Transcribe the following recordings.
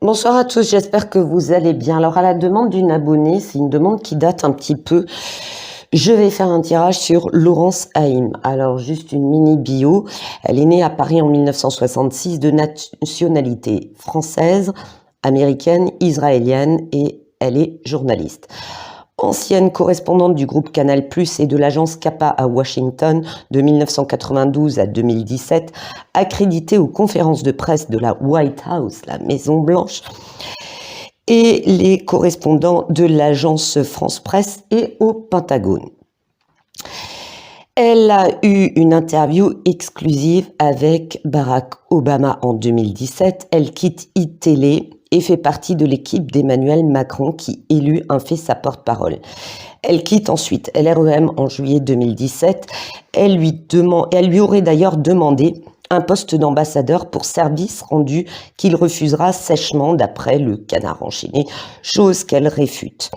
Bonsoir à tous, j'espère que vous allez bien. Alors à la demande d'une abonnée, c'est une demande qui date un petit peu. Je vais faire un tirage sur Laurence Haïm. Alors juste une mini bio. Elle est née à Paris en 1966 de nationalité française, américaine, israélienne et elle est journaliste. Ancienne correspondante du groupe Canal+ et de l'agence CAPA à Washington de 1992 à 2017, accréditée aux conférences de presse de la White House, la Maison Blanche, et les correspondants de l'agence France Presse et au Pentagone. Elle a eu une interview exclusive avec Barack Obama en 2017. Elle quitte iTélé et fait partie de l'équipe d'Emmanuel Macron qui, élu, en fait sa porte-parole. Elle quitte ensuite LREM en juillet 2017. Elle lui aurait d'ailleurs demandé un poste d'ambassadeur pour service rendu qu'il refusera sèchement d'après le Canard enchaîné, chose qu'elle réfute.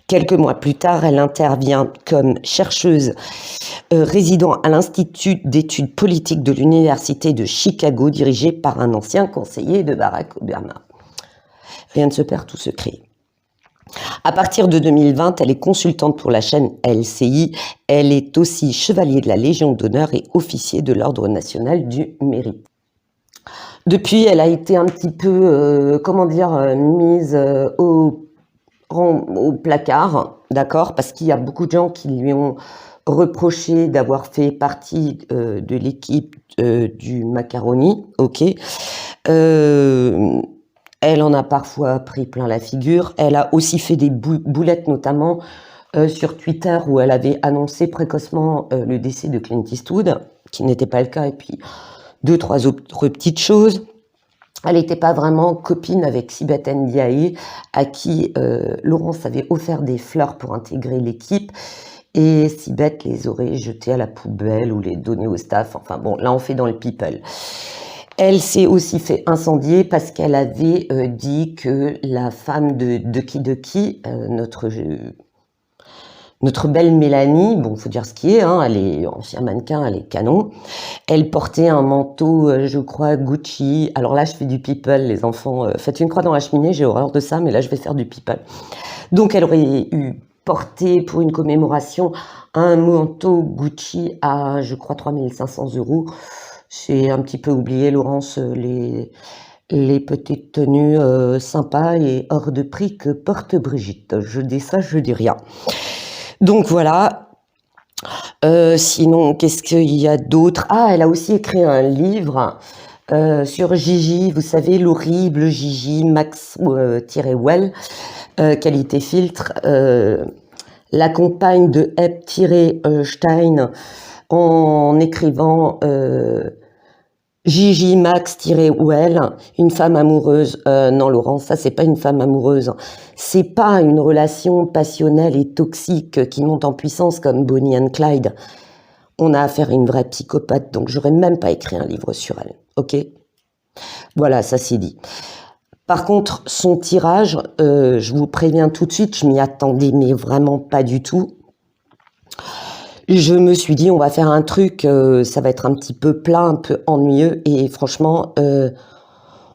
Quelques mois plus tard, elle intervient comme chercheuse résidant à l'Institut d'études politiques de l'Université de Chicago, dirigé par un ancien conseiller de Barack Obama. Rien ne se perd, tout se crée. À partir de 2020, elle est consultante pour la chaîne LCI. Elle est aussi chevalier de la Légion d'honneur et officier de l'Ordre national du mérite. Depuis, elle a été un petit peu, mise au placard, d'accord, parce qu'il y a beaucoup de gens qui lui ont reproché d'avoir fait partie de l'équipe du macaroni, ok. Elle en a parfois pris plein la figure. Elle a aussi fait des boulettes, notamment sur Twitter, où elle avait annoncé précocement le décès de Clint Eastwood, qui n'était pas le cas, et puis 2-3 autres petites choses. Elle n'était pas vraiment copine avec Sibeth Ndiaye, à qui Laurence avait offert des fleurs pour intégrer l'équipe, et Sibeth les aurait jetées à la poubelle ou les données au staff. Enfin bon, là on fait dans le people. Elle s'est aussi fait incendier parce qu'elle avait dit que la femme de Ducky, notre belle Mélanie, bon, faut dire ce qui est, hein, elle est ancien mannequin, elle est canon. Elle portait un manteau, je crois, Gucci. Alors là, je fais du people, les enfants. Faites une croix dans la cheminée, j'ai horreur de ça, mais là, je vais faire du people. Donc, elle aurait eu porté pour une commémoration un manteau Gucci à, je crois, 3500 €. J'ai un petit peu oublié, Laurence, les petites tenues sympas et hors de prix que porte Brigitte. Je dis ça, je dis rien. Donc voilà. Sinon, qu'est-ce qu'il y a d'autre? Ah, elle a aussi écrit un livre sur Gigi, vous savez, l'horrible Gigi, Max-Well, qualité filtre, la compagne de Ep-Stein, en écrivant Gigi Max-Well, une femme amoureuse. Non, Laurent, ça c'est pas une femme amoureuse. C'est pas une relation passionnelle et toxique qui monte en puissance comme Bonnie and Clyde. On a affaire à une vraie psychopathe, donc j'aurais même pas écrit un livre sur elle. Ok? Voilà, ça c'est dit. Par contre, son tirage, je vous préviens tout de suite, je m'y attendais, mais vraiment pas du tout. Je me suis dit, on va faire un truc, ça va être un petit peu plat, un peu ennuyeux, et franchement,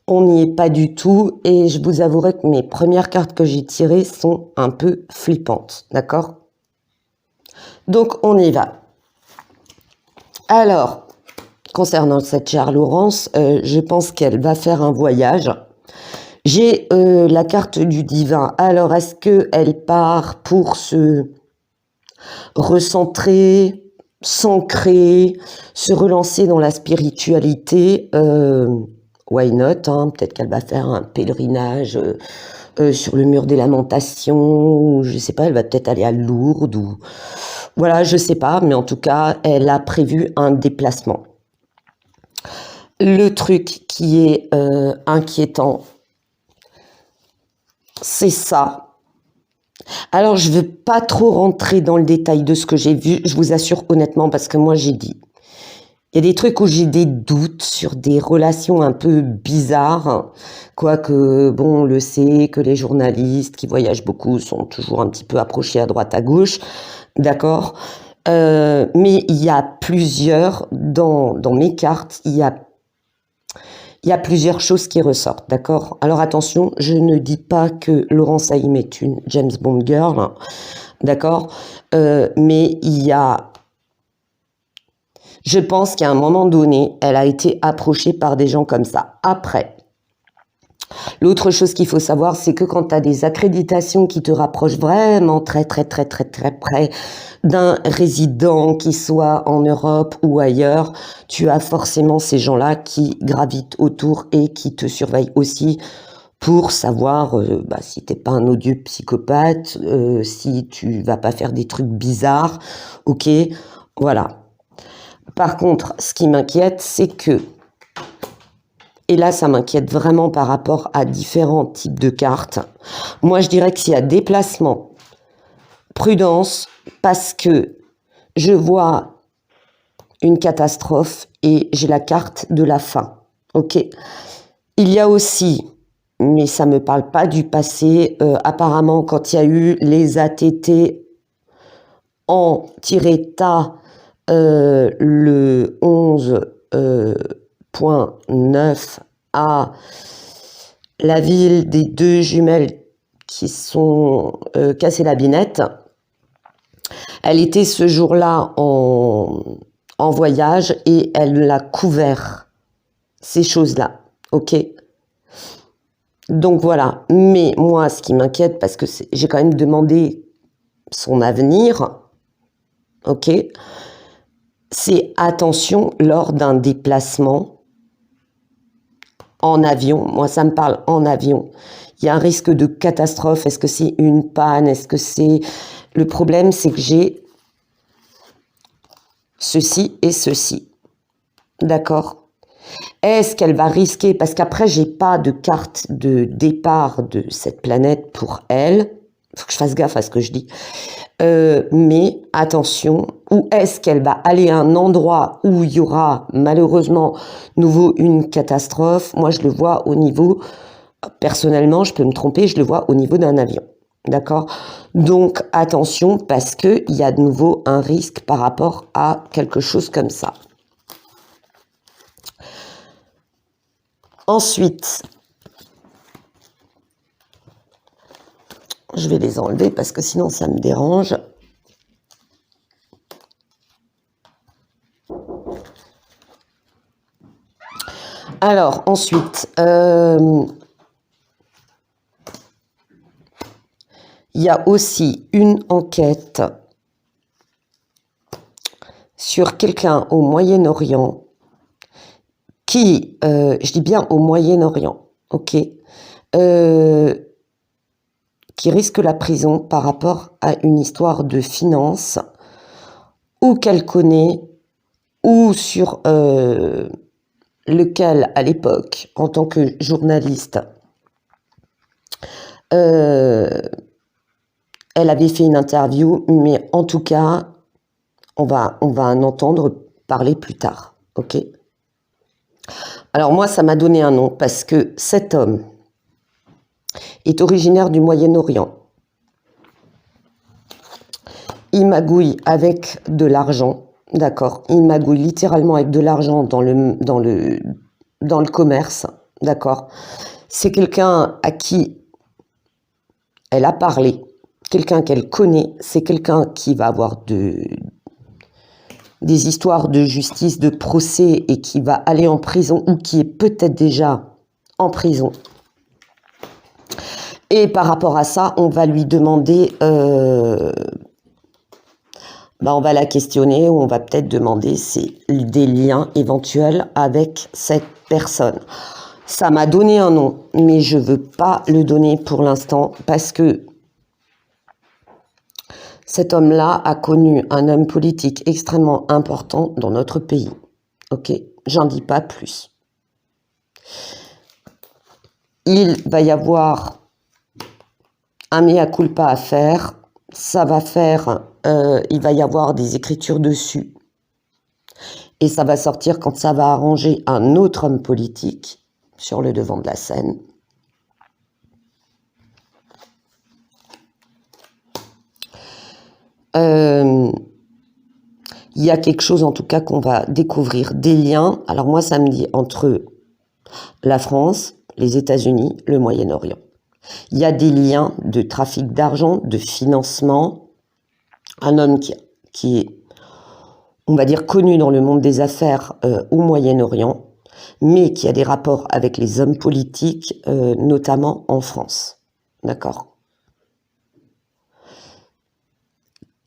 on n'y est pas du tout, et je vous avouerai que mes premières cartes que j'ai tirées sont un peu flippantes, d'accord? Donc, on y va. Alors, concernant cette chère Laurence, je pense qu'elle va faire un voyage. J'ai la carte du divin. Alors, est-ce qu'elle part pour se recentrer, s'ancrer, se relancer dans la spiritualité? Why not, hein? Peut-être qu'elle va faire un pèlerinage sur le mur des lamentations, ou je sais pas, elle va peut-être aller à Lourdes, ou voilà, je sais pas, mais en tout cas, elle a prévu un déplacement. Le truc qui est inquiétant, c'est ça. Alors, je veux pas trop rentrer dans le détail de ce que j'ai vu, je vous assure honnêtement, parce que moi, j'ai dit, il y a des trucs où j'ai des doutes sur des relations un peu bizarres, quoique, bon, on le sait, que les journalistes qui voyagent beaucoup sont toujours un petit peu approchés à droite à gauche, d'accord, mais il y a plusieurs, dans mes cartes, il y a il y a plusieurs choses qui ressortent, d'accord? Alors attention, je ne dis pas que Laurence Haïm est une James Bond girl, d'accord? Mais il y a... Je pense qu'à un moment donné, elle a été approchée par des gens comme ça. Après, l'autre chose qu'il faut savoir, c'est que quand tu as des accréditations qui te rapprochent vraiment très près d'un résident, qui soit en Europe ou ailleurs, tu as forcément ces gens-là qui gravitent autour et qui te surveillent aussi pour savoir si t'es pas un odieux psychopathe, si tu vas pas faire des trucs bizarres, ok, voilà. Par contre, ce qui m'inquiète, c'est que, et là ça m'inquiète vraiment par rapport à différents types de cartes, moi je dirais que s'il y a déplacement, prudence, parce que je vois une catastrophe et j'ai la carte de la fin, ok. Il y a aussi, mais ça me parle pas du passé, apparemment quand il y a eu les ATT en tiré-ta le 11.9 à la ville des deux jumelles qui sont cassées la binette. Elle était ce jour-là en voyage et elle l'a couvert, ces choses-là, ok? Donc voilà, mais moi ce qui m'inquiète, parce que j'ai quand même demandé son avenir, ok, c'est attention lors d'un déplacement en avion. Moi ça me parle en avion. Il y a un risque de catastrophe. Est-ce que c'est une panne? Est-ce que c'est... Le problème c'est que j'ai ceci et ceci. D'accord? Est-ce qu'elle va risquer? Parce qu'après j'ai pas de carte de départ de cette planète pour elle. Faut que je fasse gaffe à ce que je dis. Mais attention, où est-ce qu'elle va aller à un endroit où il y aura malheureusement nouveau une catastrophe? Moi je le vois au niveau, personnellement je peux me tromper, je le vois au niveau d'un avion, d'accord? Donc attention, parce qu'il y a de nouveau un risque par rapport à quelque chose comme ça. Ensuite, je vais les enlever parce que sinon ça me dérange. Alors, ensuite, il y a aussi une enquête sur quelqu'un au Moyen-Orient qui, je dis bien au Moyen-Orient, ok, qui risque la prison par rapport à une histoire de finance ou qu'elle connaît ou sur lequel, à l'époque, en tant que journaliste, elle avait fait une interview, mais en tout cas, on va en entendre parler plus tard, ok? Alors moi, ça m'a donné un nom parce que cet homme est originaire du Moyen-Orient. Il magouille avec de l'argent, d'accord? Il magouille littéralement avec de l'argent dans le commerce, d'accord? C'est quelqu'un à qui elle a parlé, quelqu'un qu'elle connaît, c'est quelqu'un qui va avoir des histoires de justice, de procès et qui va aller en prison ou qui est peut-être déjà en prison. Et par rapport à ça, on va lui demander, on va la questionner ou on va peut-être demander des liens éventuels avec cette personne. Ça m'a donné un nom, mais je veux pas le donner pour l'instant parce que cet homme-là a connu un homme politique extrêmement important dans notre pays. Ok, j'en dis pas plus. Il va y avoir un mea culpa à faire. Ça va faire, il va y avoir des écritures dessus. Et ça va sortir quand ça va arranger un autre homme politique sur le devant de la scène. Il y a quelque chose en tout cas qu'on va découvrir, des liens. Alors moi ça me dit entre La France, les États-Unis, le Moyen-Orient. Il y a des liens de trafic d'argent, de financement. Un homme qui est, on va dire, connu dans le monde des affaires au Moyen-Orient, mais qui a des rapports avec les hommes politiques, notamment en France. D'accord ?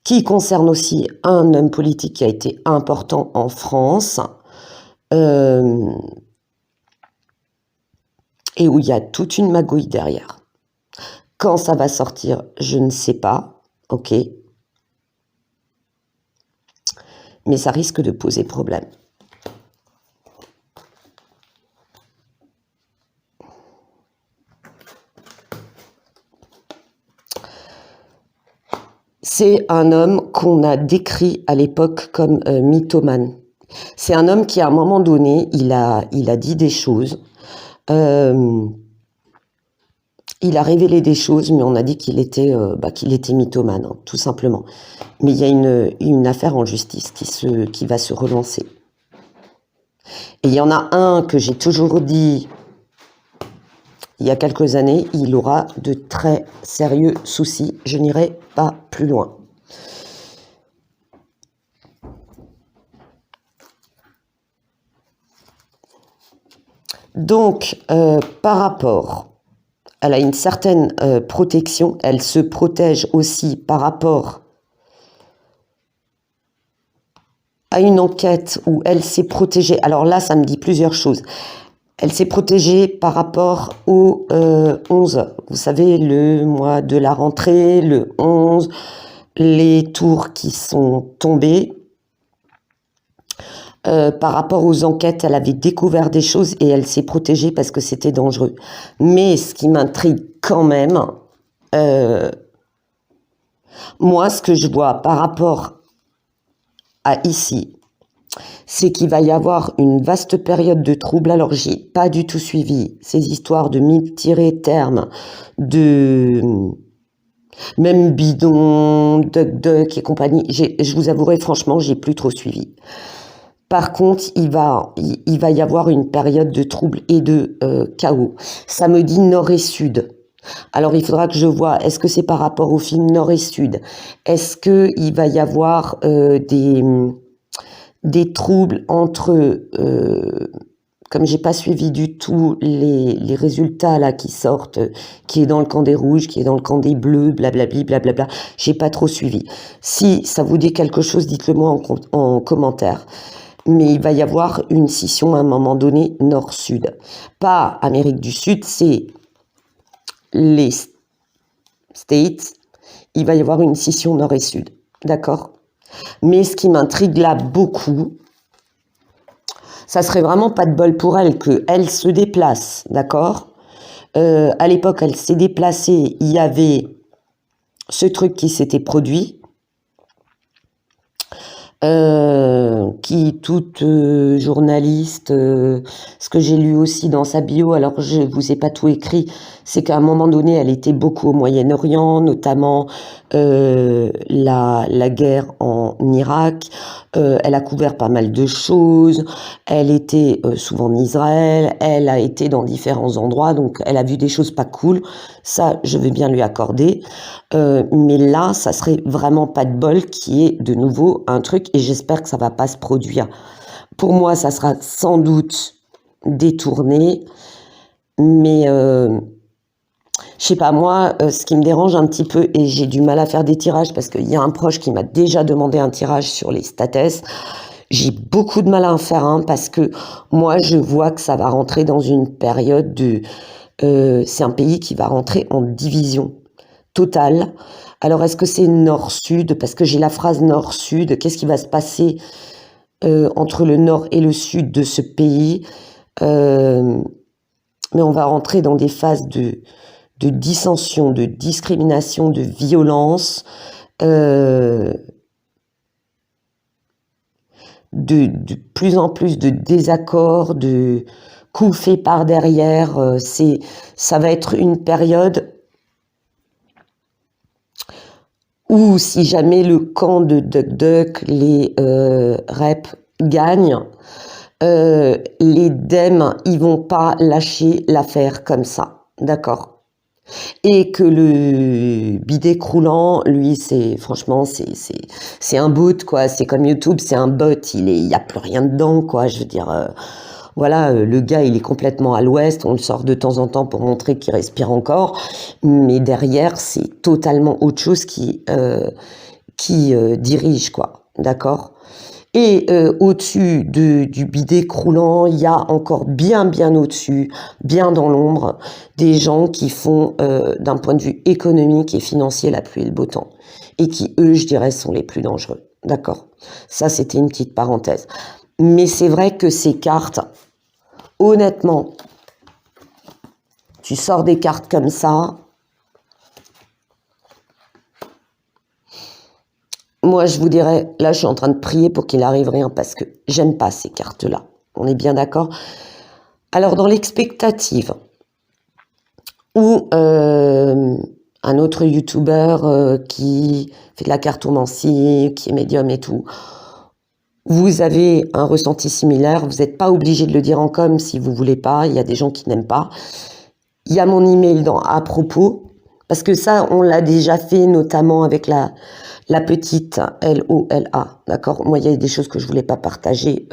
Qui concerne aussi un homme politique qui a été important en France, et où il y a toute une magouille derrière. Quand ça va sortir, je ne sais pas, ok, mais ça risque de poser problème. C'est un homme qu'on a décrit à l'époque comme mythomane. C'est un homme qui, à un moment donné, il a dit des choses. Il a révélé des choses, mais on a dit qu'il était mythomane, hein, tout simplement. Mais il y a une affaire en justice qui va se relancer. Et il y en a un que j'ai toujours dit il y a quelques années, il aura de très sérieux soucis. Je n'irai pas plus loin. Donc, par rapport, elle a une certaine protection, elle se protège aussi par rapport à une enquête où elle s'est protégée. Alors là, ça me dit plusieurs choses. Elle s'est protégée par rapport au 11. Vous savez, le mois de la rentrée, le 11, les tours qui sont tombées. Par rapport aux enquêtes, elle avait découvert des choses et elle s'est protégée parce que c'était dangereux. Mais ce qui m'intrigue quand même, moi, ce que je vois par rapport à ici, c'est qu'il va y avoir une vaste période de troubles. Alors, j'ai pas du tout suivi ces histoires de mythes-termes, de même bidon, duck et compagnie. Je vous avouerai franchement, j'ai plus trop suivi. Par contre, il va y avoir une période de troubles et de chaos. Ça me dit nord et sud. Alors, il faudra que je vois, est-ce que c'est par rapport au film Nord et Sud? Est-ce qu'il va y avoir des troubles entre, comme j'ai pas suivi du tout les résultats là qui sortent, qui est dans le camp des rouges, qui est dans le camp des bleus, blablabli, blablabla, j'ai pas trop suivi. Si ça vous dit quelque chose, dites-le moi en commentaire. Mais il va y avoir une scission à un moment donné nord-sud. Pas Amérique du Sud, c'est les States. Il va y avoir une scission nord et sud. D'accord ? Mais ce qui m'intrigue là beaucoup, ça serait vraiment pas de bol pour elle qu'elle se déplace, d'accord ? À l'époque, elle s'est déplacée, il y avait ce truc qui s'était produit, qui toute journaliste, ce que j'ai lu aussi dans sa bio, alors je vous ai pas tout écrit, c'est qu'à un moment donné, elle était beaucoup au Moyen-Orient, notamment la guerre en Irak. Elle a couvert pas mal de choses. Elle était souvent en Israël. Elle a été dans différents endroits, donc elle a vu des choses pas cool. Ça, je vais bien lui accorder. Mais là, ça serait vraiment pas de bol qu'il y ait de nouveau un truc, et j'espère que ça va pas se produire. Pour moi, ça sera sans doute détourné, mais je sais pas, moi, ce qui me dérange un petit peu, et j'ai du mal à faire des tirages parce qu'il y a un proche qui m'a déjà demandé un tirage sur les states. J'ai beaucoup de mal à en faire un parce que moi, je vois que ça va rentrer dans une période de... c'est un pays qui va rentrer en division totale. Alors, est-ce que c'est nord-sud? Parce que j'ai la phrase nord-sud. Qu'est-ce qui va se passer entre le nord et le sud de ce pays? Mais on va rentrer dans des phases de dissension, de discrimination, de violence, de plus en plus de désaccords, de coups faits par derrière. Ça va être une période où, si jamais le camp de Duck, les reps gagnent, les DEM, ils vont pas lâcher l'affaire comme ça, d'accord? Et que le bidet croulant, lui, c'est franchement, c'est un bot, quoi. C'est comme YouTube, c'est un bot. Il y a plus rien dedans, quoi. Je veux dire, voilà, le gars, il est complètement à l'ouest. On le sort de temps en temps pour montrer qu'il respire encore, mais derrière, c'est totalement autre chose qui dirige, quoi. D'accord? Et au-dessus du bidet croulant, il y a encore bien au-dessus, bien dans l'ombre, des gens qui font, d'un point de vue économique et financier, la pluie et le beau temps. Et qui, eux, je dirais, sont les plus dangereux. D'accord? Ça, c'était une petite parenthèse. Mais c'est vrai que ces cartes, honnêtement, tu sors des cartes comme ça, moi, je vous dirais, là, je suis en train de prier pour qu'il arrive rien parce que j'aime pas ces cartes-là. On est bien d'accord? Alors, dans l'expectative, ou un autre youtubeur qui fait de la cartomancie, qui est médium et tout, vous avez un ressenti similaire, vous n'êtes pas obligé de le dire en com si vous voulez pas, il y a des gens qui n'aiment pas. Il y a mon email à propos, parce que ça, on l'a déjà fait, notamment avec la petite LOLA, d'accord? Moi, il y a des choses que je voulais pas partager.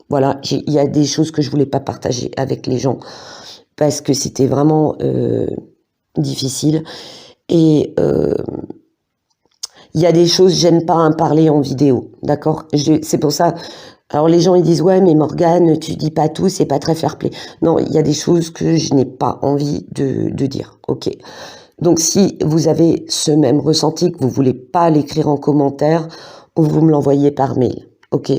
Voilà, il y a des choses que je voulais pas partager avec les gens parce que c'était vraiment difficile. Et il y a des choses, j'aime pas en parler en vidéo, d'accord? C'est pour ça. Alors les gens ils disent ouais mais Morgane tu dis pas tout, c'est pas très fair-play. Non, il y a des choses que je n'ai pas envie de dire, ok? Donc si vous avez ce même ressenti, que vous voulez pas l'écrire en commentaire, vous me l'envoyez par mail, ok?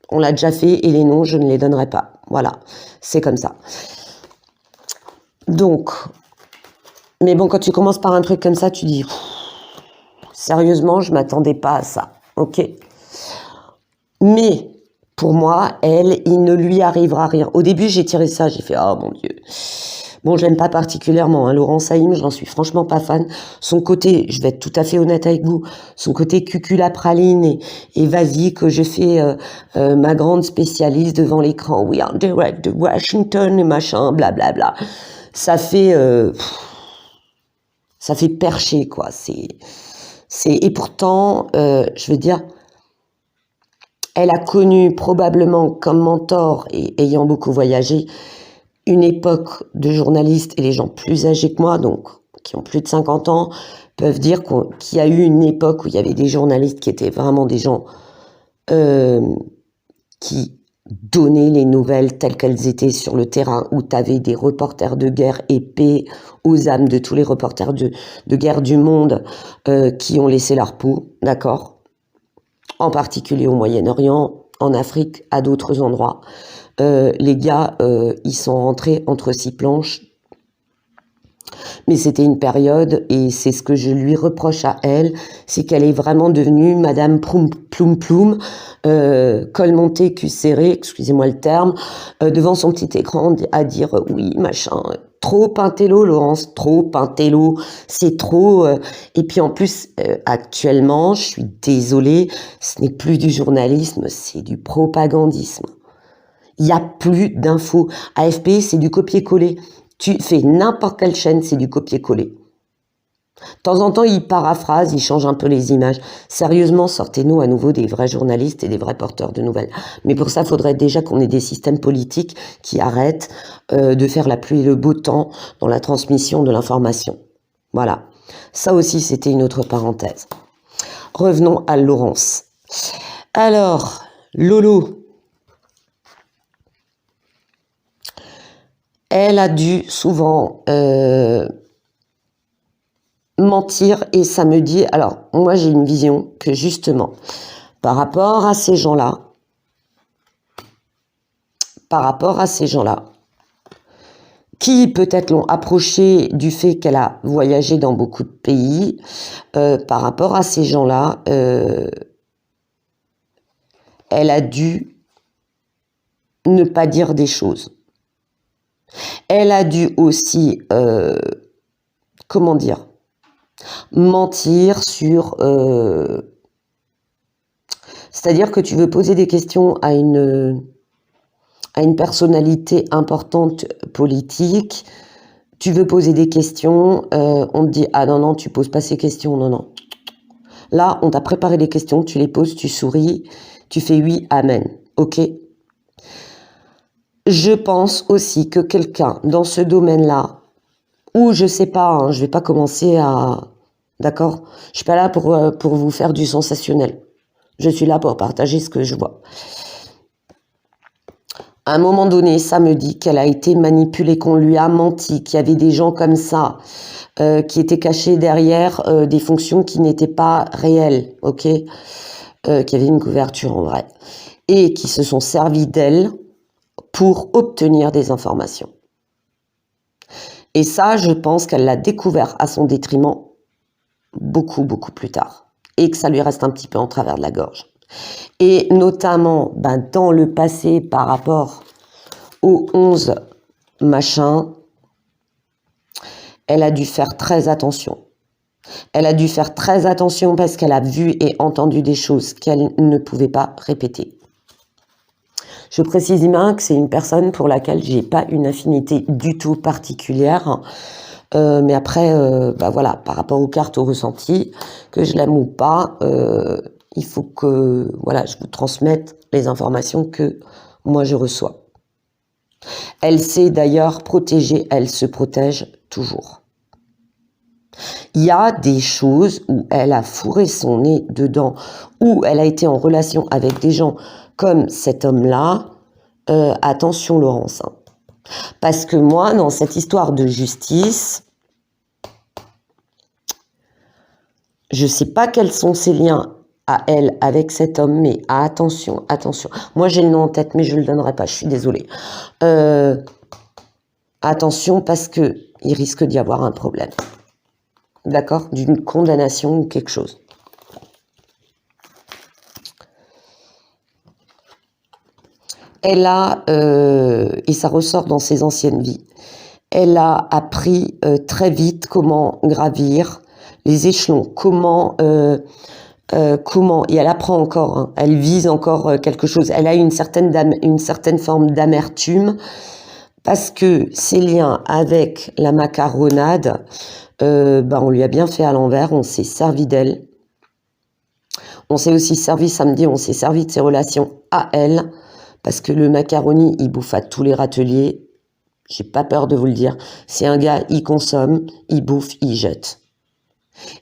On l'a déjà fait et les noms je ne les donnerai pas, voilà, c'est comme ça. Donc, mais bon quand tu commences par un truc comme ça, tu dis sérieusement je m'attendais pas à ça, ok? Mais pour moi, elle, il ne lui arrivera rien. Au début, j'ai tiré ça, j'ai fait « Oh mon Dieu !» Bon, j'aime pas particulièrement, hein. Laurent Saïm, j'en suis franchement pas fan. Son côté, je vais être tout à fait honnête avec vous, son côté cuculapraline et vas-y que je fais ma grande spécialiste devant l'écran. We are direct de Washington et machin, blablabla. Ça fait percher, quoi. Et pourtant, je veux dire, elle a connu probablement comme mentor et ayant beaucoup voyagé une époque de journalistes, et les gens plus âgés que moi, donc qui ont plus de 50 ans, peuvent dire qu'il y a eu une époque où il y avait des journalistes qui étaient vraiment des gens qui donnaient les nouvelles telles qu'elles étaient sur le terrain, où tu avais des reporters de guerre épais aux âmes de tous les reporters de guerre du monde qui ont laissé leur peau, d'accord ? En particulier au Moyen-Orient, en Afrique, à d'autres endroits. Les gars, ils sont rentrés entre 6 planches. Mais c'était une période, et c'est ce que je lui reproche à elle, c'est qu'elle est vraiment devenue Madame Ploum Ploum, col monté, cul serré, excusez-moi le terme, devant son petit écran à dire oui, machin, trop intello, Laurence, trop intello, c'est trop. Et puis en plus, actuellement, je suis désolée, ce n'est plus du journalisme, c'est du propagandisme. Il n'y a plus d'infos. AFP, c'est du copier-coller. Tu fais n'importe quelle chaîne, c'est du copier-coller. De temps en temps, ils paraphrasent, ils changent un peu les images. Sérieusement, sortez-nous à nouveau des vrais journalistes et des vrais porteurs de nouvelles. Mais pour ça, il faudrait déjà qu'on ait des systèmes politiques qui arrêtent de faire la pluie et le beau temps dans la transmission de l'information. Voilà. Ça aussi, c'était une autre parenthèse. Revenons à Laurence. Alors, Lolo, elle a dû souvent mentir, et ça me dit... Alors, moi, j'ai une vision que, justement, par rapport à ces gens-là, qui peut-être l'ont approchée du fait qu'elle a voyagé dans beaucoup de pays, par rapport à ces gens-là, elle a dû ne pas dire des choses. Elle a dû aussi, comment dire, mentir sur C'est-à-dire que tu veux poser des questions à une personnalité importante politique, tu veux poser des questions, on te dit « Ah non, non, tu poses pas ces questions, non, non ». Là, on t'a préparé des questions, tu les poses, tu souris, tu fais « Oui, amen ». Ok. Je pense aussi que quelqu'un dans ce domaine-là, ou je sais pas, hein, je vais pas commencer à... D'accord? Je suis pas là pour vous faire du sensationnel. Je suis là pour partager ce que je vois. À un moment donné, ça me dit qu'elle a été manipulée, qu'on lui a menti, qu'il y avait des gens comme ça, qui étaient cachés derrière des fonctions qui n'étaient pas réelles, ok, qui avaient une couverture en vrai, et qui se sont servis d'elle pour obtenir des informations. Et ça, je pense qu'elle l'a découvert à son détriment beaucoup, beaucoup plus tard, et que ça lui reste un petit peu en travers de la gorge. Et notamment, dans le passé, par rapport au 11 machin, elle a dû faire très attention. Elle a dû faire très attention parce qu'elle a vu et entendu des choses qu'elle ne pouvait pas répéter. Je précise bien que c'est une personne pour laquelle j'ai pas une affinité du tout particulière. Mais après, voilà, par rapport aux cartes, au ressenti, que je l'aime ou pas, il faut que voilà, je vous transmette les informations que moi je reçois. Elle s'est d'ailleurs protégée, elle se protège toujours. Il y a des choses où elle a fourré son nez dedans, où elle a été en relation avec des gens comme cet homme-là. Attention Laurence, hein. Parce que moi, dans cette histoire de justice, je sais pas quels sont ses liens à elle avec cet homme, mais attention, attention. Moi, j'ai le nom en tête, mais je le donnerai pas, je suis désolée. Attention, parce que il risque d'y avoir un problème. D'accord? D'une condamnation ou quelque chose. Elle a, et ça ressort dans ses anciennes vies, elle a appris très vite comment gravir les échelons, comment, et elle apprend encore, hein, elle vise encore quelque chose, elle a une certaine forme d'amertume, parce que ses liens avec la macaronade, on lui a bien fait à l'envers, on s'est servi d'elle, on s'est aussi servi samedi, on s'est servi de ses relations à elle, parce que le macaroni, il bouffe à tous les râteliers, j'ai pas peur de vous le dire, c'est un gars, il consomme, il bouffe, il jette.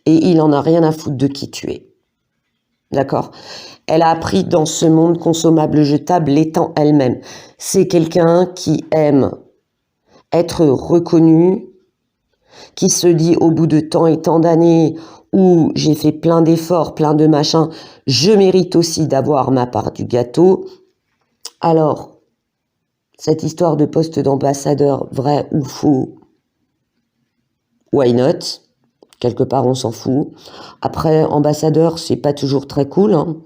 Et il en a rien à foutre de qui tu es. D'accord? Elle a appris dans ce monde consommable jetable l'étant elle-même. C'est quelqu'un qui aime être reconnu, qui se dit au bout de tant et tant d'années où j'ai fait plein d'efforts, plein de machins, je mérite aussi d'avoir ma part du gâteau. Alors, cette histoire de poste d'ambassadeur, vrai ou faux, why not? Quelque part, on s'en fout. Après, ambassadeur, c'est pas toujours très cool, hein.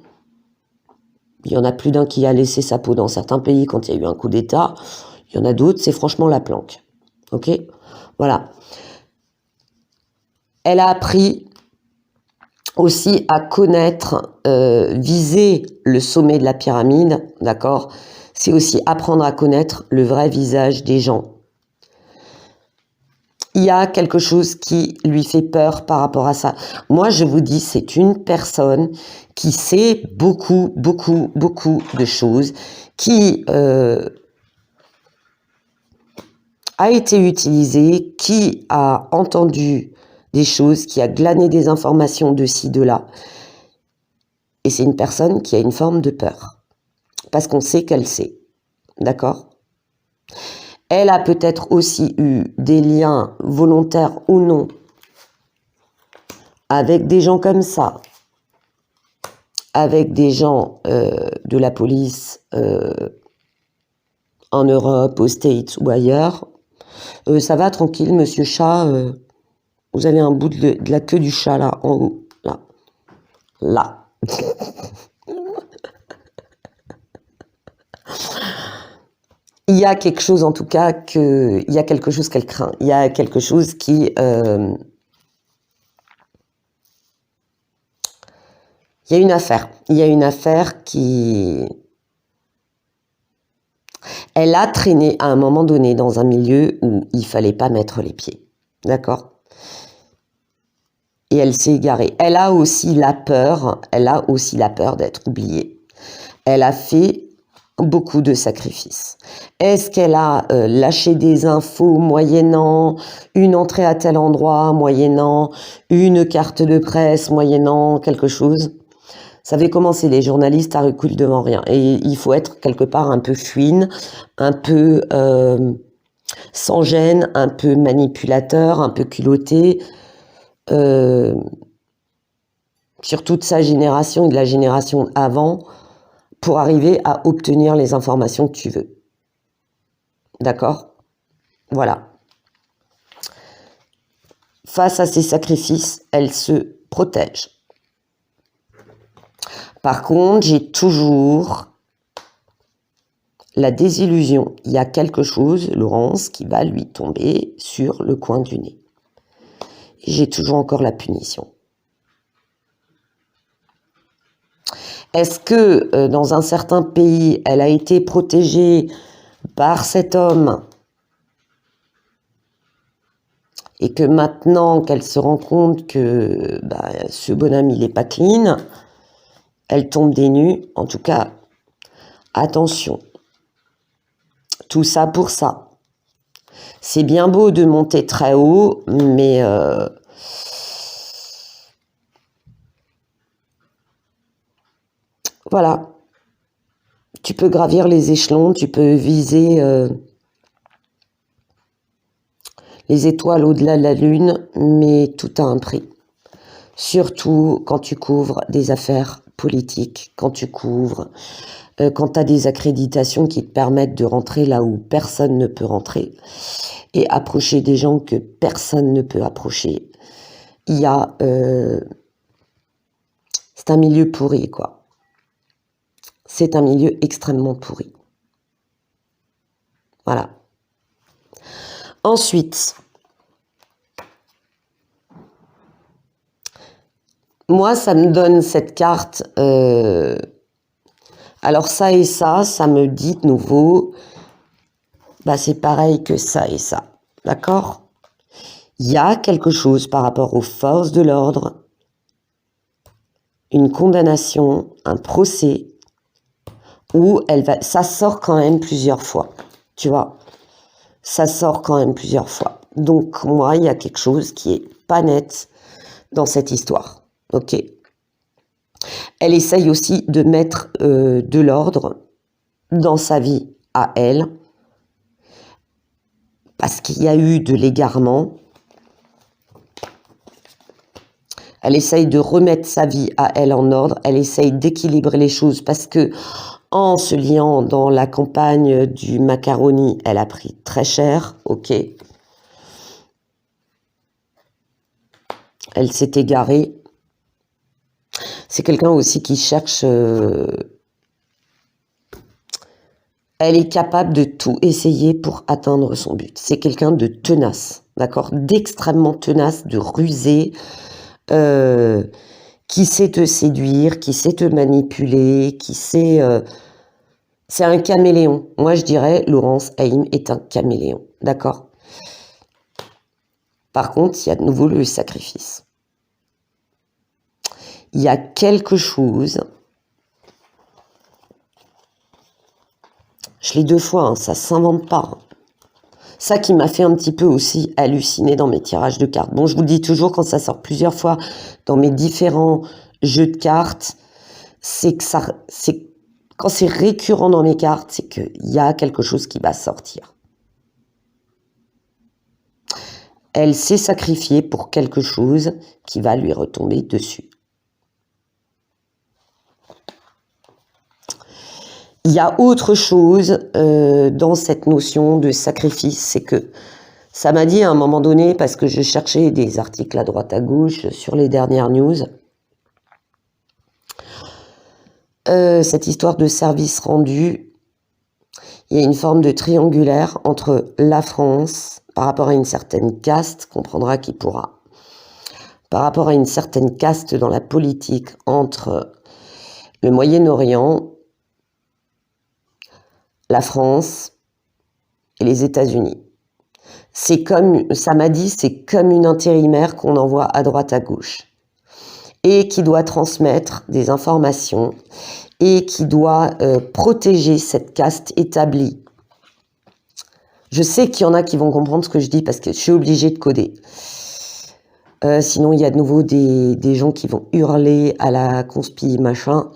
Il y en a plus d'un qui a laissé sa peau dans certains pays quand il y a eu un coup d'État. Il y en a d'autres, c'est franchement la planque. Ok? Voilà. Elle a appris aussi à connaître, viser le sommet de la pyramide, d'accord? C'est aussi apprendre à connaître le vrai visage des gens. Il y a quelque chose qui lui fait peur par rapport à ça. Moi, je vous dis, c'est une personne qui sait beaucoup, beaucoup, beaucoup de choses, qui a été utilisée, qui a entendu des choses, qui a glané des informations de ci, de là. Et c'est une personne qui a une forme de peur. Parce qu'on sait qu'elle sait. D'accord ? Elle a peut-être aussi eu des liens volontaires ou non avec des gens comme ça, avec des gens de la police en Europe, aux States ou ailleurs. Ça va tranquille, monsieur chat, vous avez un bout de la queue du chat là, en haut, là, là. Il y a quelque chose en tout cas il y a quelque chose qu'elle craint, il y a quelque chose qui Il y a une affaire. Il y a une affaire qui... Elle a traîné à un moment donné dans un milieu où il fallait pas mettre les pieds. D'accord? Et elle s'est égarée. Elle a aussi la peur d'être oubliée. Elle a fait beaucoup de sacrifices. Est-ce qu'elle a lâché des infos moyennant une entrée à tel endroit, moyennant une carte de presse, moyennant quelque chose? Vous savez comment c'est, les journalistes à recul devant rien. Et il faut être quelque part un peu fouine, un peu sans gêne, un peu manipulateur, un peu culotté. Sur toute sa génération et de la génération avant, pour arriver à obtenir les informations que tu veux. D'accord? Voilà. Face à ces sacrifices, elle se protège. Par contre, j'ai toujours la désillusion. Il y a quelque chose, Laurence, qui va lui tomber sur le coin du nez. Et j'ai toujours encore la punition. Est-ce que dans un certain pays, elle a été protégée par cet homme et que maintenant qu'elle se rend compte que ce bonhomme, il n'est pas clean, elle tombe des nues? En tout cas, attention. Tout ça pour ça. C'est bien beau de monter très haut, mais voilà. Tu peux gravir les échelons, tu peux viser les étoiles au-delà de la lune, mais tout a un prix. Surtout quand tu couvres des affaires politiques, quand tu couvres, quand tu as des accréditations qui te permettent de rentrer là où personne ne peut rentrer et approcher des gens que personne ne peut approcher. Il y a... c'est un milieu pourri, quoi. C'est un milieu extrêmement pourri. Voilà. Ensuite, moi, ça me donne cette carte. Alors ça et ça me dit de nouveau, c'est pareil que ça et ça. D'accord? Il y a quelque chose par rapport aux forces de l'ordre, une condamnation, un procès, où ça sort quand même plusieurs fois. Tu vois? Ça sort quand même plusieurs fois. Donc, moi, il y a quelque chose qui est pas net dans cette histoire. Ok? Elle essaye aussi de mettre de l'ordre dans sa vie à elle, parce qu'il y a eu de l'égarement. Elle essaye de remettre sa vie à elle en ordre. Elle essaye d'équilibrer les choses parce que en se liant dans la campagne du macaroni, elle a pris très cher. Ok. Elle s'est égarée. C'est quelqu'un aussi qui cherche... Elle est capable de tout essayer pour atteindre son but. C'est quelqu'un de tenace, d'accord? D'extrêmement tenace, de rusé, qui sait te séduire, qui sait te manipuler, qui sait... c'est un caméléon. Moi, je dirais, Laurence Hayim est un caméléon, d'accord? Par contre, il y a de nouveau le sacrifice. Il y a quelque chose... Je l'ai 2 fois, hein, ça s'invente pas. Hein. Ça qui m'a fait un petit peu aussi halluciner dans mes tirages de cartes. Bon, je vous le dis toujours, quand ça sort plusieurs fois dans mes différents jeux de cartes, c'est que quand c'est récurrent dans mes cartes, c'est qu'il y a quelque chose qui va sortir. Elle s'est sacrifiée pour quelque chose qui va lui retomber dessus. Il y a autre chose dans cette notion de sacrifice, c'est que ça m'a dit à un moment donné, parce que je cherchais des articles à droite à gauche sur les dernières news, cette histoire de service rendu, il y a une forme de triangulaire entre la France, par rapport à une certaine caste, comprendra qui pourra, par rapport à une certaine caste dans la politique, entre le Moyen-Orient, la France et les États-Unis. C'est comme, ça m'a dit, c'est comme une intérimaire qu'on envoie à droite à gauche et qui doit transmettre des informations et qui doit protéger cette caste établie. Je sais qu'il y en a qui vont comprendre ce que je dis parce que je suis obligée de coder. Sinon, il y a de nouveau des gens qui vont hurler à la conspi machin.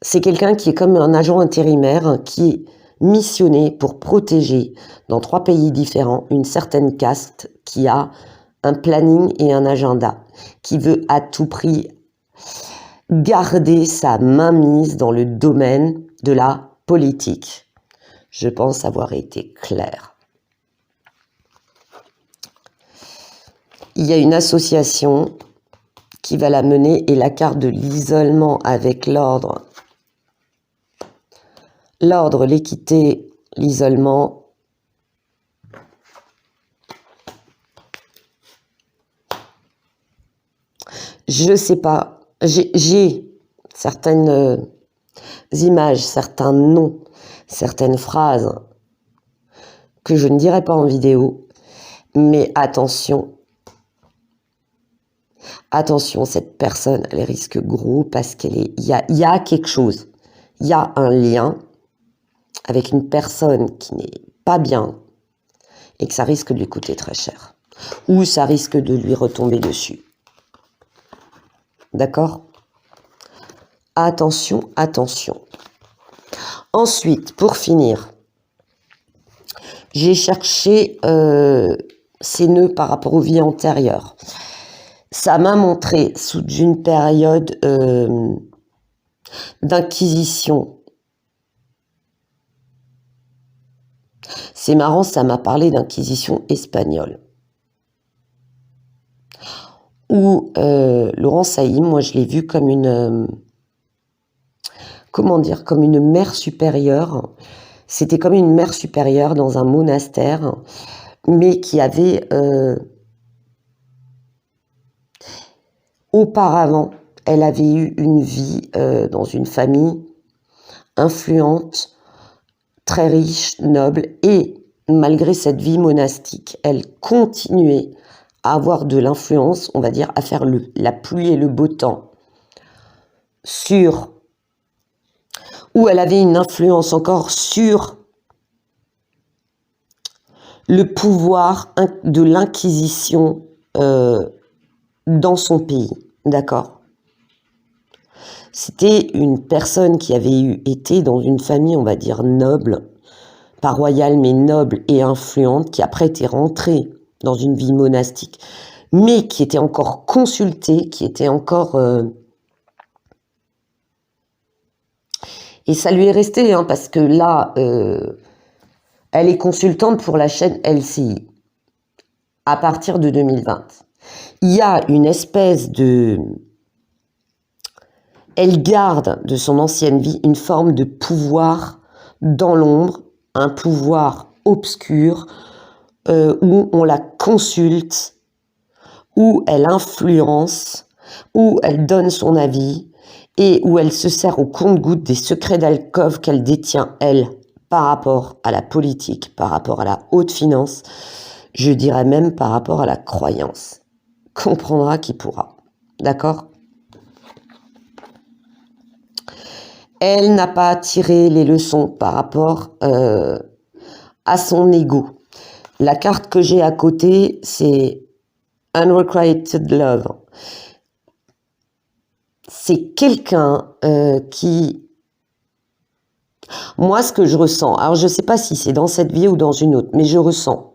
C'est quelqu'un qui est comme un agent intérimaire qui est missionné pour protéger dans 3 pays différents une certaine caste qui a un planning et un agenda, qui veut à tout prix garder sa mainmise dans le domaine de la politique. Je pense avoir été claire. Il y a une association qui va la mener et la carte de l'isolement avec l'ordre. L'ordre, l'équité, l'isolement. Je sais pas, j'ai certaines images, certains noms, certaines phrases que je ne dirai pas en vidéo, mais attention, cette personne, elle risque gros parce il y a quelque chose, il y a un lien avec une personne qui n'est pas bien et que ça risque de lui coûter très cher. Ou ça risque de lui retomber dessus. D'accord ? Attention, attention. Ensuite, pour finir, j'ai cherché ces nœuds par rapport aux vies antérieures. Ça m'a montré sous une période d'inquisition. C'est marrant, ça m'a parlé d'inquisition espagnole. Où Laurent Saïm, moi je l'ai vu comme une... comment dire, comme une mère supérieure. C'était comme une mère supérieure dans un monastère, mais qui avait... auparavant, elle avait eu une vie dans une famille influente, très riche, noble, et malgré cette vie monastique, elle continuait à avoir de l'influence, on va dire, à faire la pluie et le beau temps sur... où elle avait une influence encore sur le pouvoir de l'inquisition dans son pays, d'accord ? C'était une personne qui avait été dans une famille, on va dire, noble, pas royale, mais noble et influente, qui après était rentrée dans une vie monastique, mais qui était encore consultée, qui était encore... Et ça lui est resté, hein, parce que là, elle est consultante pour la chaîne LCI, à partir de 2020. Il y a une espèce de... Elle garde de son ancienne vie une forme de pouvoir dans l'ombre, un pouvoir obscur, où on la consulte, où elle influence, où elle donne son avis et où elle se sert au compte-gouttes des secrets d'alcôve qu'elle détient, elle, par rapport à la politique, par rapport à la haute finance, je dirais même par rapport à la croyance. Comprendra qui pourra. D'accord ? Elle n'a pas tiré les leçons par rapport à son ego. La carte que j'ai à côté, c'est Unrequited Love. C'est quelqu'un qui... Moi, ce que je ressens, alors je ne sais pas si c'est dans cette vie ou dans une autre, mais je ressens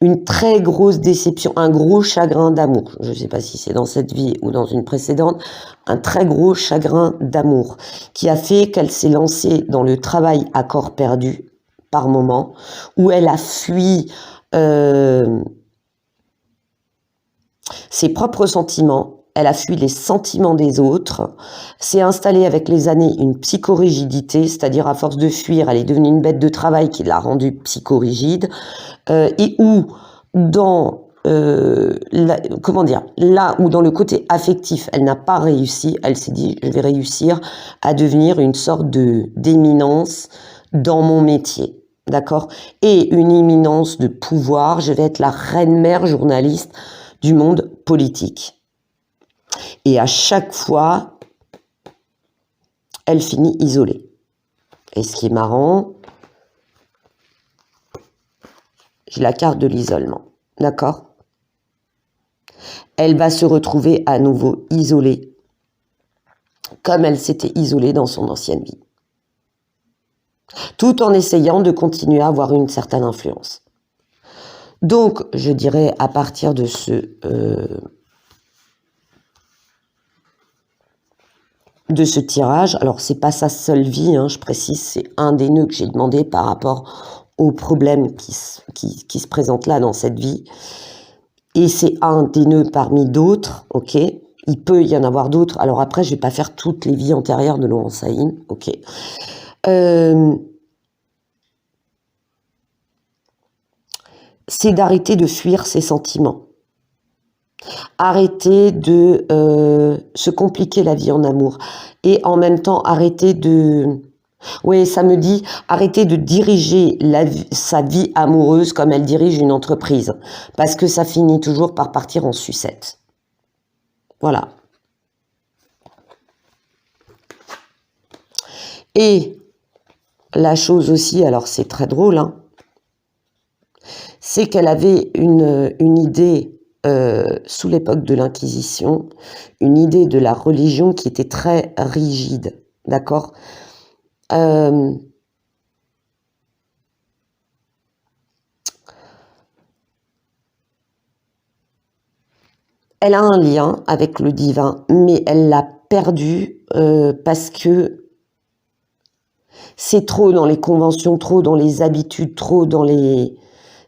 une très grosse déception, un gros chagrin d'amour. Je ne sais pas si c'est dans cette vie ou dans une précédente, un très gros chagrin d'amour qui a fait qu'elle s'est lancée dans le travail à corps perdu par moment, où elle a fui ses propres sentiments, elle a fui les sentiments des autres, s'est installée avec les années une psychorigidité, c'est-à-dire à force de fuir, elle est devenue une bête de travail qui l'a rendue psychorigide, et où, dans comment dire, là où dans le côté affectif, elle n'a pas réussi, elle s'est dit, je vais réussir à devenir une sorte d'éminence dans mon métier, d'accord? Et une éminence de pouvoir, je vais être la reine-mère journaliste du monde politique. Et à chaque fois, elle finit isolée. Et ce qui est marrant, j'ai la carte de l'isolement, d'accord? Elle va se retrouver à nouveau isolée, comme elle s'était isolée dans son ancienne vie, tout en essayant de continuer à avoir une certaine influence. Donc, je dirais à partir de ce tirage, alors c'est pas sa seule vie, hein, je précise, c'est un des nœuds que j'ai demandé par rapport aux problèmes qui se présentent là dans cette vie. Et c'est un des nœuds parmi d'autres, ok? Il peut y en avoir d'autres. Alors après, je vais pas faire toutes les vies antérieures de Laurent Sahin, ok? C'est d'arrêter de fuir ses sentiments. Arrêter de se compliquer la vie en amour. Et en même temps, arrêter de... Oui, ça me dit, arrêter de diriger sa vie amoureuse comme elle dirige une entreprise. Parce que ça finit toujours par partir en sucette. Voilà. Et la chose aussi, alors c'est très drôle, hein, c'est qu'elle avait une idée, sous l'époque de l'Inquisition, une idée de la religion qui était très rigide, d'accord ? Elle a un lien avec le divin, mais elle l'a perdu parce que c'est trop dans les conventions, trop dans les habitudes, trop dans les...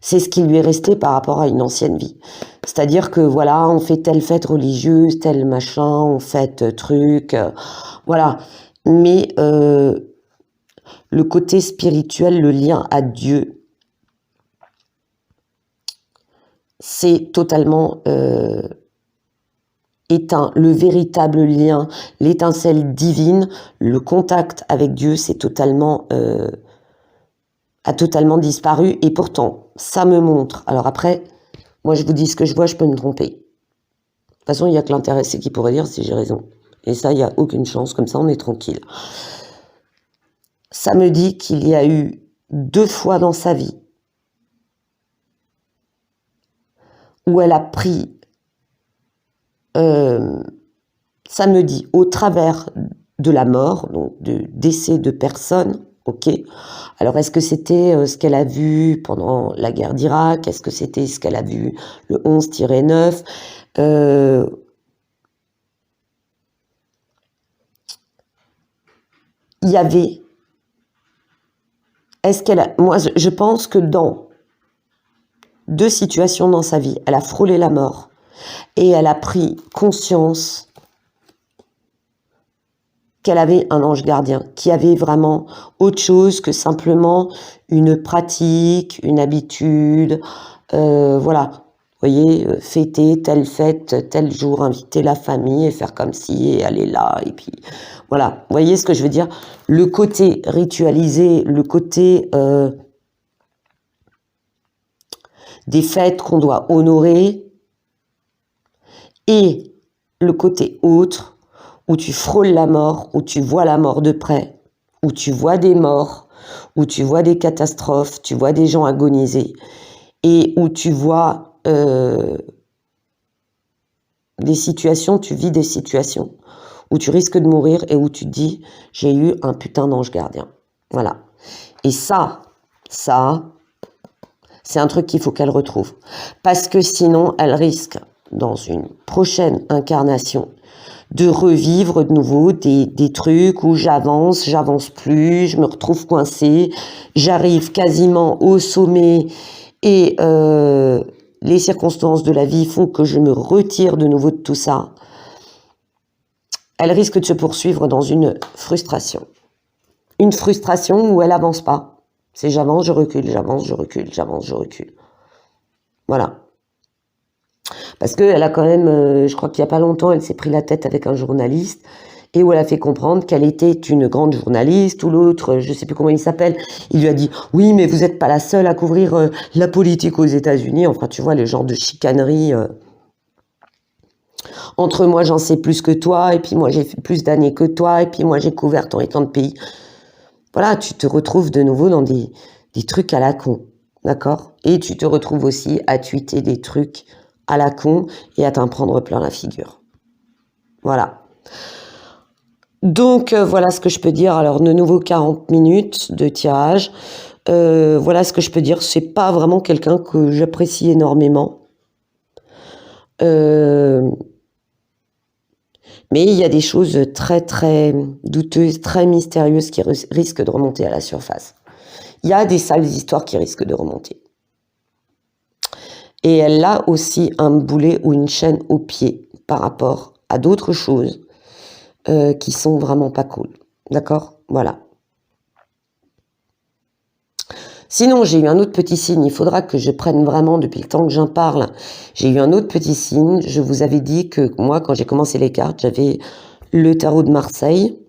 C'est ce qui lui est resté par rapport à une ancienne vie. C'est-à-dire que voilà, on fait telle fête religieuse, tel machin, on fête truc, voilà. Mais le côté spirituel, le lien à Dieu, c'est totalement éteint. Le véritable lien, l'étincelle divine, le contact avec Dieu, c'est totalement... a totalement disparu, et pourtant, ça me montre. Alors après, moi je vous dis ce que je vois, je peux me tromper. De toute façon, il n'y a que l'intéressé qui pourrait dire si j'ai raison. Et ça, il n'y a aucune chance, comme ça on est tranquille. Ça me dit qu'il y a eu 2 fois dans sa vie où elle a pris, ça me dit, au travers de la mort, donc de décès de personnes, ok. Alors, est-ce que c'était ce qu'elle a vu pendant la guerre d'Irak? Est-ce que c'était ce qu'elle a vu le 11-9? Il y avait... Est-ce qu'elle a... Moi, je pense que dans 2 situations dans sa vie, elle a frôlé la mort et elle a pris conscience qu'elle avait un ange gardien, qui avait vraiment autre chose que simplement une pratique, une habitude, voilà. Vous voyez, fêter telle fête, tel jour, inviter la famille et faire comme si, et aller là, et puis voilà. Vous voyez ce que je veux dire? Le côté ritualisé, le côté des fêtes qu'on doit honorer, et le côté autre, où tu frôles la mort, où tu vois la mort de près, où tu vois des morts, où tu vois des catastrophes, tu vois des gens agoniser, et où tu vois des situations, tu vis des situations, où tu risques de mourir et où tu te dis, j'ai eu un putain d'ange gardien. Voilà. Et ça, c'est un truc qu'il faut qu'elle retrouve. Parce que sinon, elle risque, dans une prochaine incarnation, de revivre de nouveau des trucs où j'avance plus, je me retrouve coincée, j'arrive quasiment au sommet et les circonstances de la vie font que je me retire de nouveau de tout ça. Elle risque de se poursuivre dans une frustration. Une frustration où elle avance pas. C'est j'avance, je recule, j'avance, je recule, j'avance, je recule. Voilà. Parce qu'elle a quand même, je crois qu'il n'y a pas longtemps, elle s'est pris la tête avec un journaliste et où elle a fait comprendre qu'elle était une grande journaliste, ou l'autre, je ne sais plus comment il s'appelle, il lui a dit « Oui, mais vous n'êtes pas la seule à couvrir la politique aux États-Unis » Enfin, tu vois, le genre de chicanerie. Entre moi, j'en sais plus que toi, et puis moi, j'ai fait plus d'années que toi, et puis moi, j'ai couvert tant et tant de pays. Voilà, tu te retrouves de nouveau dans des trucs à la con, d'accord? Et tu te retrouves aussi à tweeter des trucs à la con et à t'en prendre plein la figure. Voilà. Donc, voilà ce que je peux dire. Alors, de nouveau 40 minutes de tirage. Voilà ce que je peux dire. C'est pas vraiment quelqu'un que j'apprécie énormément. Mais il y a des choses très, très douteuses, très mystérieuses qui risquent de remonter à la surface. Il y a des sales histoires qui risquent de remonter. Et elle a aussi un boulet ou une chaîne au pied par rapport à d'autres choses qui sont vraiment pas cool. D'accord? Voilà. Sinon, j'ai eu un autre petit signe. Il faudra que je prenne vraiment, depuis le temps que j'en parle, j'ai eu un autre petit signe. Je vous avais dit que moi, quand j'ai commencé les cartes, j'avais le tarot de Marseille.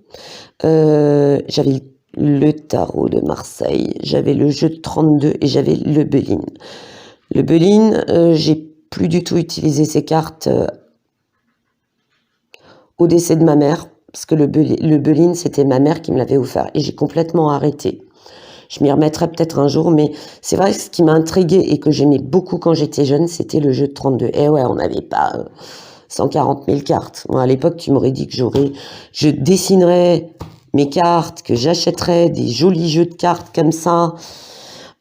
J'avais le tarot de Marseille. J'avais le jeu de 32 et j'avais le Belin. Le Belin, j'ai plus du tout utilisé ces cartes au décès de ma mère, parce que le Belin, c'était ma mère qui me l'avait offert, et j'ai complètement arrêté. Je m'y remettrai peut-être un jour, mais c'est vrai que ce qui m'a intriguée et que j'aimais beaucoup quand j'étais jeune, c'était le jeu de 32. Et ouais, on n'avait pas 140 000 cartes. Moi, à l'époque, tu m'aurais dit que je dessinerais mes cartes, que j'achèterais des jolis jeux de cartes comme ça.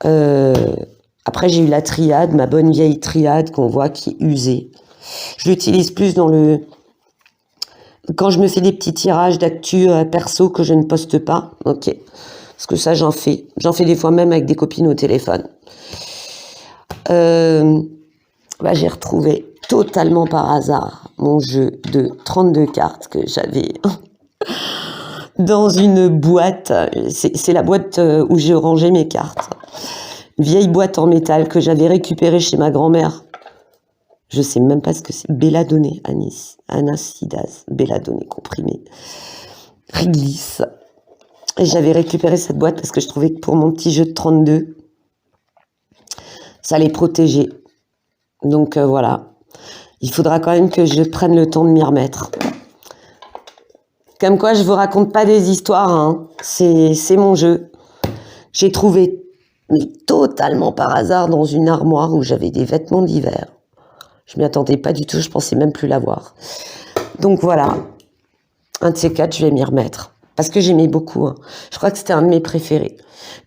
Après, j'ai eu la triade, ma bonne vieille triade qu'on voit qui est usée. Je l'utilise plus quand je me fais des petits tirages d'actu perso que je ne poste pas. Ok. Parce que ça, j'en fais. J'en fais des fois même avec des copines au téléphone. J'ai retrouvé totalement par hasard mon jeu de 32 cartes que j'avais dans une boîte. C'est la boîte où j'ai rangé mes cartes. Une vieille boîte en métal que j'avais récupérée chez ma grand-mère. Je sais même pas ce que c'est. Belladonné, anacidase, belladonné comprimé. Réglisse. Et j'avais récupéré cette boîte parce que je trouvais que pour mon petit jeu de 32, ça allait protéger. Donc voilà. Il faudra quand même que je prenne le temps de m'y remettre. Comme quoi, je vous raconte pas des histoires, hein. C'est mon jeu. J'ai trouvé, mais totalement par hasard, dans une armoire où j'avais des vêtements d'hiver. Je m'y attendais pas du tout, je pensais même plus l'avoir. Donc voilà. Un de ces quatre, je vais m'y remettre. Parce que j'aimais beaucoup. Hein. Je crois que c'était un de mes préférés.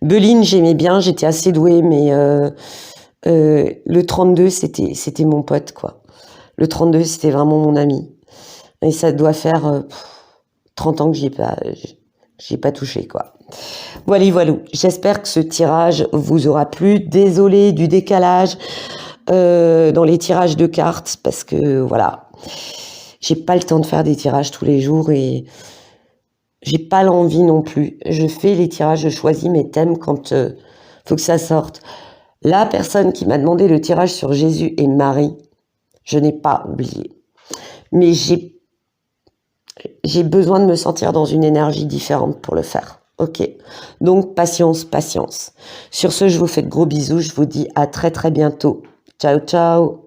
Belin, j'aimais bien, j'étais assez douée, mais le 32, c'était mon pote, quoi. Le 32, c'était vraiment mon ami. Et ça doit faire 30 ans que j'y ai pas touché, quoi. Voilà. J'espère que ce tirage vous aura plu. Désolée du décalage dans les tirages de cartes, parce que, voilà, j'ai pas le temps de faire des tirages tous les jours et j'ai pas l'envie non plus. Je fais les tirages, je choisis mes thèmes quand faut que ça sorte. La personne qui m'a demandé le tirage sur Jésus et Marie, je n'ai pas oublié. Mais j'ai besoin de me sentir dans une énergie différente pour le faire. Ok. Donc, patience. Sur ce, je vous fais de gros bisous. Je vous dis à très très bientôt. Ciao, ciao.